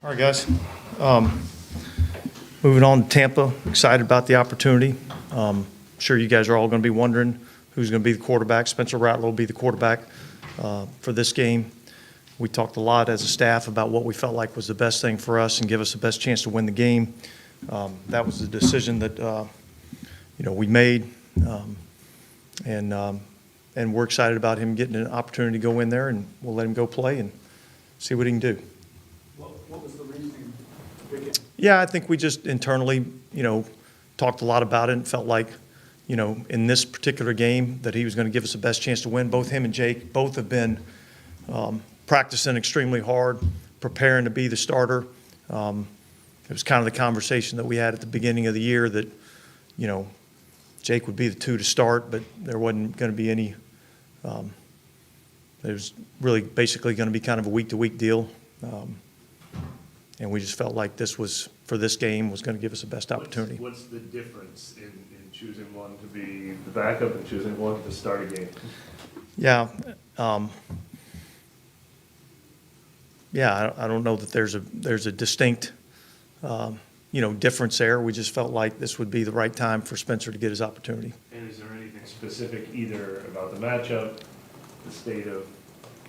All right, guys. Moving on to Tampa, excited about the opportunity. Sure you guys are all going to be wondering who's going to be the quarterback. Spencer Rattler will be the quarterback for this game. We talked a lot as a staff about what we felt like was the best thing for us and give us the best chance to win the game. That was the decision that we made, and we're excited about him getting an opportunity to go in there, and we'll let him go play and see what he can do. What was the reasoning? Yeah, I think we just internally, talked a lot about it and felt like, in this particular game that he was going to give us the best chance to win. Both him and Jake both have been practicing extremely hard, preparing to be the starter. It was kind of the conversation that we had at the beginning of the year that, Jake would be the two to start, but there wasn't going to be any it was really basically going to be kind of a week-to-week deal. And we just felt like for this game, was going to give us the best opportunity. What's the difference in choosing one to be the backup and choosing one to start a game? Yeah. I don't know that there's a distinct, difference there. We just felt like this would be the right time for Spencer to get his opportunity. And is there anything specific either about the matchup, the state of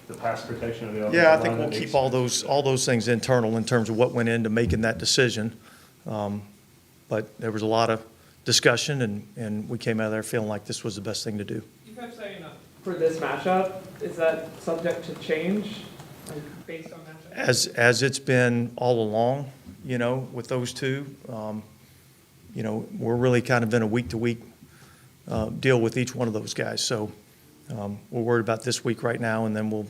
the pass protection of the offensive line? Yeah, I think we'll keep all those things internal in terms of what went into making that decision. But there was a lot of discussion, and we came out of there feeling like this was the best thing to do. You kept saying for this matchup, is that subject to change based on matchup? As it's been all along, with those two, we're really kind of in a week-to-week deal with each one of those guys. So we're worried about this week right now, and then we'll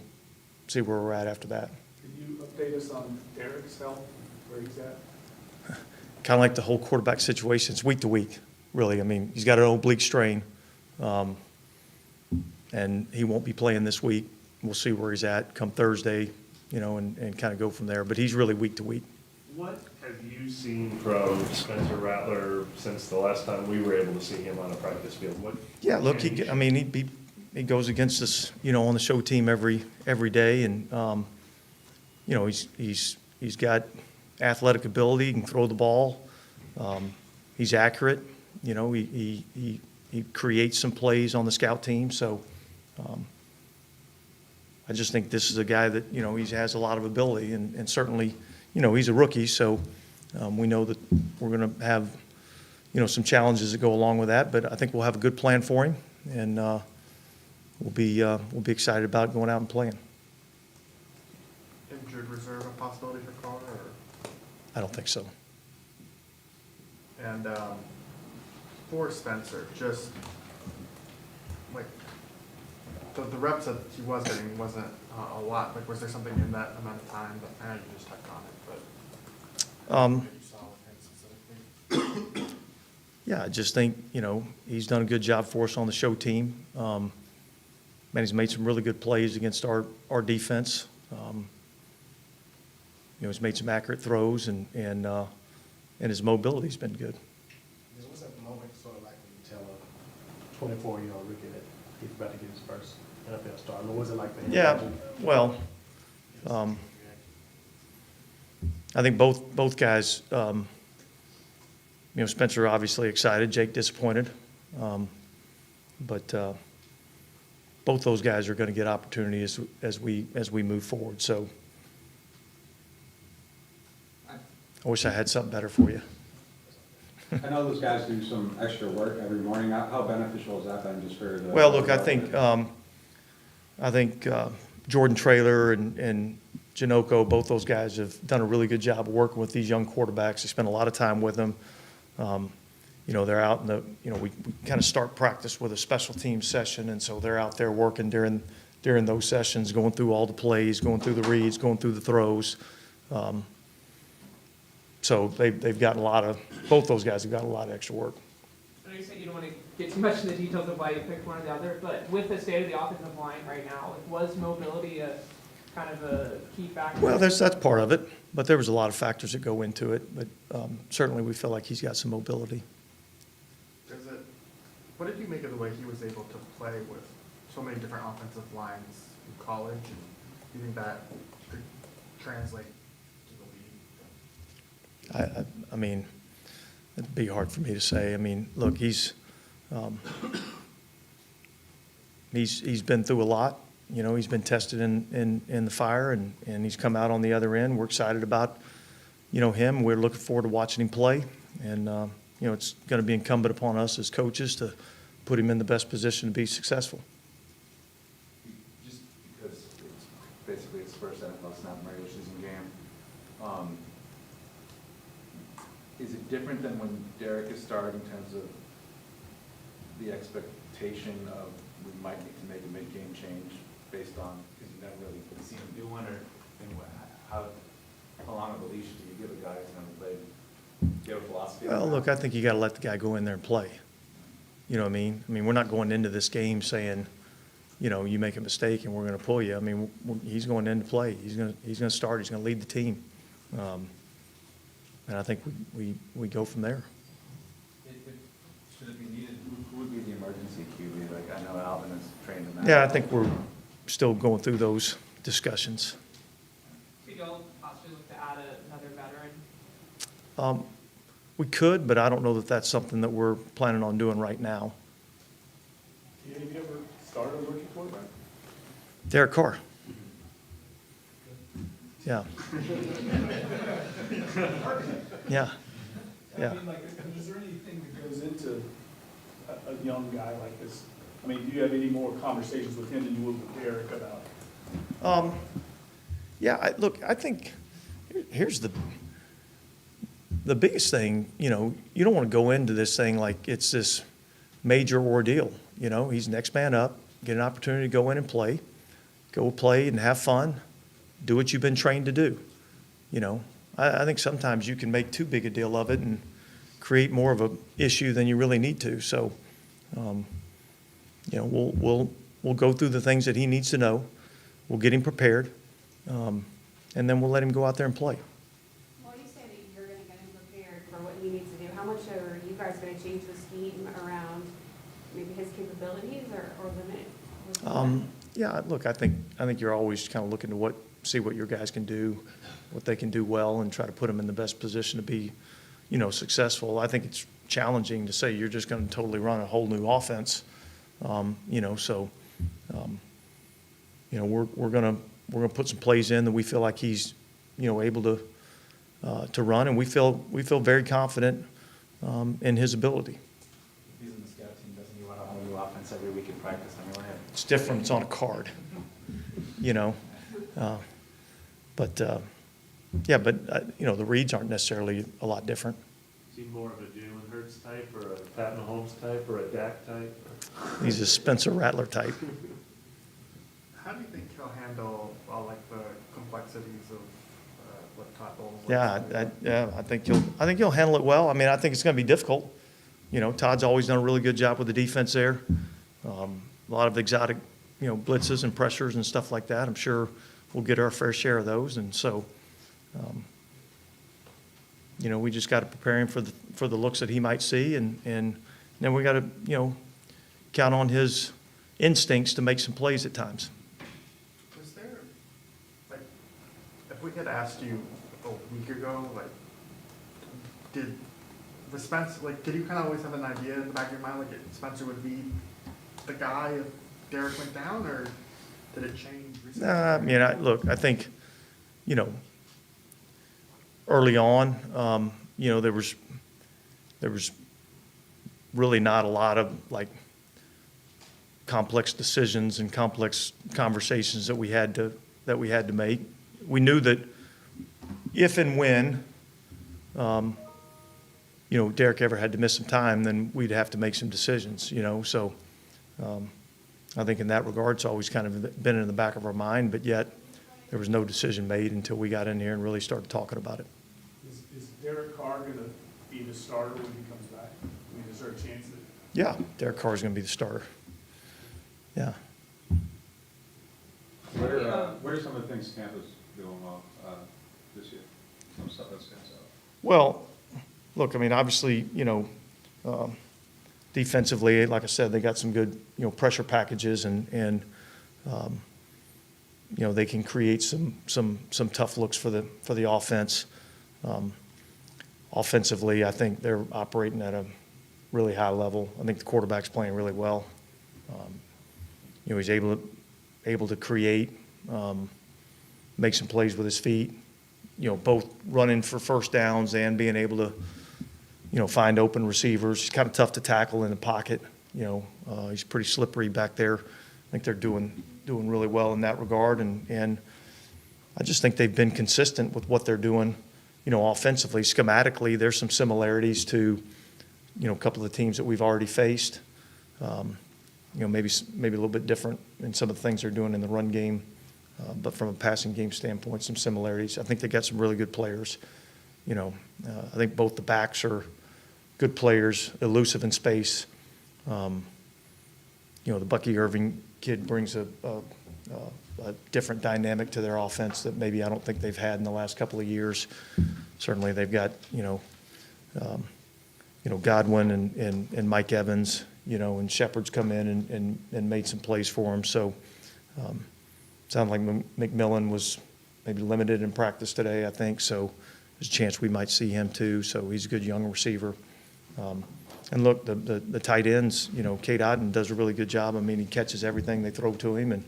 see where we're at after that. Can you update us on Derek's health, where he's at? Kind of like the whole quarterback situation. It's week to week, really. I mean, he's got an oblique strain, and he won't be playing this week. We'll see where he's at come Thursday, and kind of go from there. But he's really week to week. What have you seen from Spencer Rattler since the last time we were able to see him on a practice field? Yeah, look, he goes against us, on the show team every day, and he's got athletic ability. He can throw the ball. He's accurate. He creates some plays on the scout team. So I just think this is a guy that he has a lot of ability, and certainly he's a rookie. So we know that we're going to have some challenges that go along with that. But I think we'll have a good plan for him, and we'll be excited about going out and playing. Injured reserve a possibility for Connor? I don't think so. And for Spencer, just like the reps that he was getting wasn't a lot. Like, was there something in that amount of time that I know you just touched on it, but that you saw with him specifically? Yeah, I just think he's done a good job for us on the show team. Man, he's made some really good plays against our defense. He's made some accurate throws, and his mobility's been good. What was that moment sort of like when you tell a 24-year-old rookie that he's about to get his first NFL start? What was it like for him? Yeah, well, I think both guys, Spencer obviously excited, Jake disappointed, but both those guys are going to get opportunities as we move forward. So I wish I had something better for you. I know those guys do some extra work every morning. How beneficial has that been just for the? Well, look, I think Jordan Traylor and Janoko, both those guys have done a really good job of working with these young quarterbacks. They spend a lot of time with them. They're out in the, we kind of start practice with a special teams session, and so they're out there working during those sessions, going through all the plays, going through the reads, going through the throws. So they've gotten both those guys have gotten a lot of extra work. I know you said you don't want to get too much in the details of why you picked one or the other, but with the state of the offensive line right now, was mobility kind of a key factor? Well, that's part of it, but there was a lot of factors that go into it. But certainly we feel like he's got some mobility. What did you make of the way he was able to play with so many different offensive lines in college? And do you think that could translate to the league? I mean, it'd be hard for me to say. I mean, look, he's been through a lot. You know, he's been tested in the fire, and he's come out on the other end. We're excited about, you know, him. We're looking forward to watching him play. And, you know, it's going to be incumbent upon us as coaches to put him in the best position to be successful. Just because it's basically his first NFL snap in regular season game, is it different than when Derek is starting in terms of the expectation of we might need to make a mid-game change based on, because you never really seen him do one, or how long of a leash do you give a guy who's going to play? Do you have a philosophy? Well, look, I think you got to let the guy go in there and play. You know what I mean? I mean, we're not going into this game saying, you know, you make a mistake and we're going to pull you. I mean, he's going in to play. He's going to start. He's going to lead the team. And I think we go from there. Should it be needed, who would be the emergency QB? Like, I know Alvin is trained in that. Yeah, I think we're still going through those discussions. Could y'all possibly look to add another veteran? We could, but I don't know that that's something that we're planning on doing right now. Have you ever started a rookie quarterback? Derek Carr. Yeah. Yeah. Yeah. I mean, like, is there anything that goes into a young guy like this? I mean, do you have any more conversations with him than you would with Derek about? Yeah, look, I think here's the biggest thing, you know, you don't want to go into this thing like it's this major ordeal. You know, he's next man up, get an opportunity to go in and play, go play and have fun, do what you've been trained to do. You know, I think sometimes you can make too big a deal of it and create more of an issue than you really need to. So, you know, we'll go through the things that he needs to know. We'll get him prepared, and then we'll let him go out there and play. Well, you say that you're going to get him prepared for what he needs to do. How much are you guys going to change the scheme around maybe his capabilities or limit? Yeah, look, I think you're always kind of looking to see what your guys can do, what they can do well, and try to put them in the best position to be, you know, successful. I think it's challenging to say you're just going to totally run a whole new offense, you know. So, you know, we're gonna put some plays in that we feel like he's, you know, able to run, and we feel very confident in his ability. If he's in the scout team, doesn't he run a whole new offense every week in practice anyway? It's different. It's on a card, you know. Yeah, but you know, the reads aren't necessarily a lot different. Is he more of a Jalen Hurts type, or a Pat Mahomes type, or a Dak type? He's a Spencer Rattler type. How do you think he'll handle, like, the complexities of what Todd Bowles Yeah, I think he'll handle it well. I mean, I think it's going to be difficult. You know, Todd's always done a really good job with the defense there. A lot of exotic, you know, blitzes and pressures and stuff like that. I'm sure we'll get our fair share of those, and so, you know, we just got to prepare him for the looks that he might see, and then we got to, you know, count on his instincts to make some plays at times. Was there, like, if we had asked you a week ago, like, did you kind of always have an idea in the back of your mind, like, Spencer would be the guy if Derek went down, or did it change recently? I mean, I think, you know, early on, you know, there was really not a lot of, like, complex decisions and complex conversations that we had to make. We knew that if and when, you know, Derek ever had to miss some time, then we'd have to make some decisions, you know. So I think in that regard, it's always kind of been in the back of our mind, but yet there was no decision made until we got in here and really started talking about it. Is Derek Carr going to be the starter when he comes back? I mean, is there a chance that? Yeah, Derek Carr is going to be the starter. Yeah. What are some of the things Tampa's doing well this year? Some stuff that stands out. Well, look, I mean, obviously, you know, defensively, like I said, they got some good, you know, pressure packages, and you know, they can create some tough looks for the offense. offensively, I think they're operating at a really high level. I think the quarterback's playing really well. He's able to create, make some plays with his feet, both running for first downs and being able to, find open receivers. He's kind of tough to tackle in the pocket. He's pretty slippery back there. I think they're doing really well in that regard. And I just think they've been consistent with what they're doing, offensively. Schematically, there's some similarities to, a couple of the teams that we've already faced. Maybe a little bit different in some of the things they're doing in the run game. But from a passing game standpoint, some similarities. I think they got some really good players. I think both the backs are good players, elusive in space. The Bucky Irving kid brings a different dynamic to their offense that maybe I don't think they've had in the last couple of years. Certainly they've got, Godwin and Mike Evans, and Shepard's come in and made some plays for him. So sounded like McMillan was maybe limited in practice today, I think. So there's a chance we might see him too. So he's a good young receiver. And look, the tight ends, Cade Otten does a really good job. I mean, he catches everything they throw to him and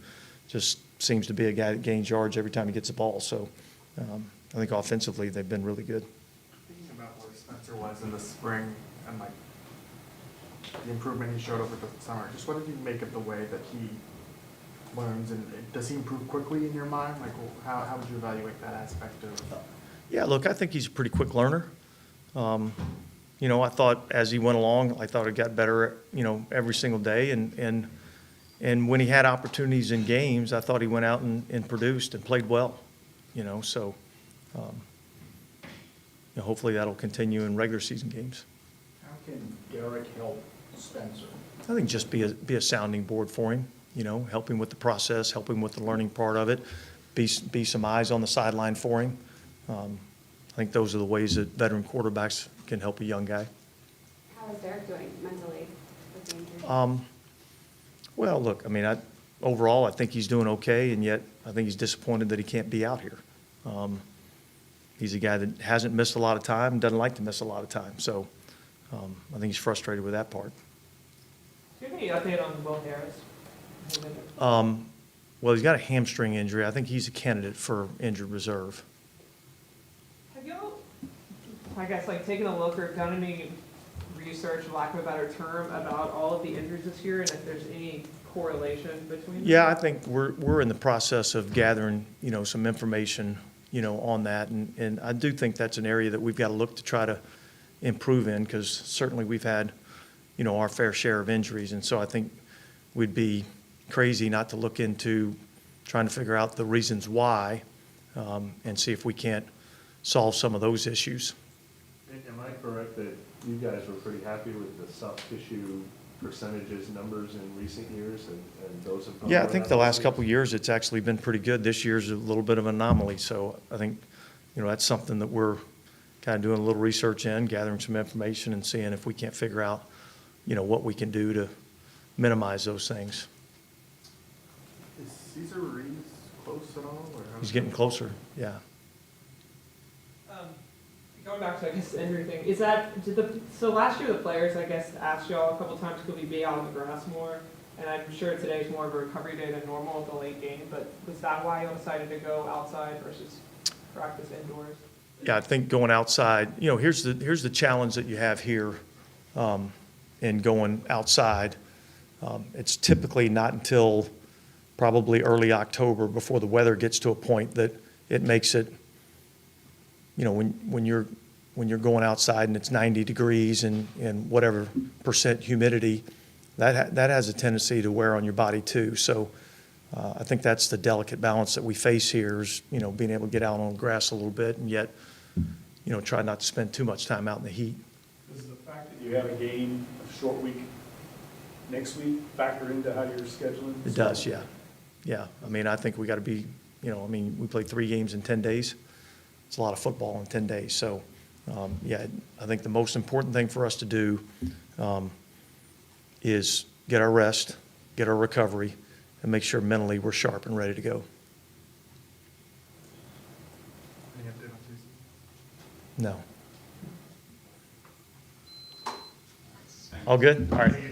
just seems to be a guy that gains yards every time he gets the ball. So I think offensively they've been really good. Thinking about where Spencer was in the spring and like the improvement he showed over the summer, just what did you make of the way that he learns, and does he improve quickly in your mind? Like, how would you evaluate that aspect of? Yeah, look, I think he's a pretty quick learner. I thought as he went along, I thought it got better, every single day. And when he had opportunities in games, I thought he went out and produced and played well, So hopefully that'll continue in regular season games. How can Derek help Spencer? I think just be a sounding board for him, help him with the process, help him with the learning part of it, be some eyes on the sideline for him. I think those are the ways that veteran quarterbacks can help a young guy. How is Derek doing mentally with the injury? Well, look, I mean, overall, I think he's doing okay, and yet I think he's disappointed that he can't be out here. He's a guy that hasn't missed a lot of time, doesn't like to miss a lot of time. So I think he's frustrated with that part. Do you have any update on Will Harris? Well, he's got a hamstring injury. I think he's a candidate for injured reserve. Have you, I guess, taken a look or done any research, for lack of a better term, about all of the injuries this year, and if there's any correlation between them? Yeah, I think we're in the process of gathering, some information, on that. And I do think that's an area that we've got to look to try to improve in, because certainly we've had, our fair share of injuries. And so I think we'd be crazy not to look into trying to figure out the reasons why, and see if we can't solve some of those issues. Am I correct that you guys were pretty happy with the soft tissue percentages numbers in recent years, and those have gone Yeah, I down think the last this couple of years, it's actually been pretty good. This year's a little bit of an anomaly. So I think, that's something that we're kind of doing a little research in, gathering some information and seeing if we can't figure out, what we can do to minimize those things. Is Cesar Ruiz close at all? Or He's getting closer, yeah. Going back to, I guess, the injury thing, so last year the players, I guess, asked y'all a couple times, could we be out on the grass more? And I'm sure today's more of a recovery day than normal at the late game, but was that why you decided to go outside versus practice indoors? Yeah, I think going outside, here's the challenge that you have here in going outside. It's typically not until probably early October before the weather gets to a point that it makes it, when you're going outside and it's 90 degrees and whatever percent humidity, that has a tendency to wear on your body too. So I think that's the delicate balance that we face here is, being able to get out on the grass a little bit and yet, try not to spend too much time out in the heat. Does the fact that you have a game, a short week, next week factor into how you're scheduling? It does, yeah. Yeah, I mean, I think we got to be, we played 3 games in 10 days. It's a lot of football in 10 days. So, yeah, I think the most important thing for us to do is get our rest, get our recovery, and make sure mentally we're sharp and ready to go. any update on Cesar? No. All good? All right.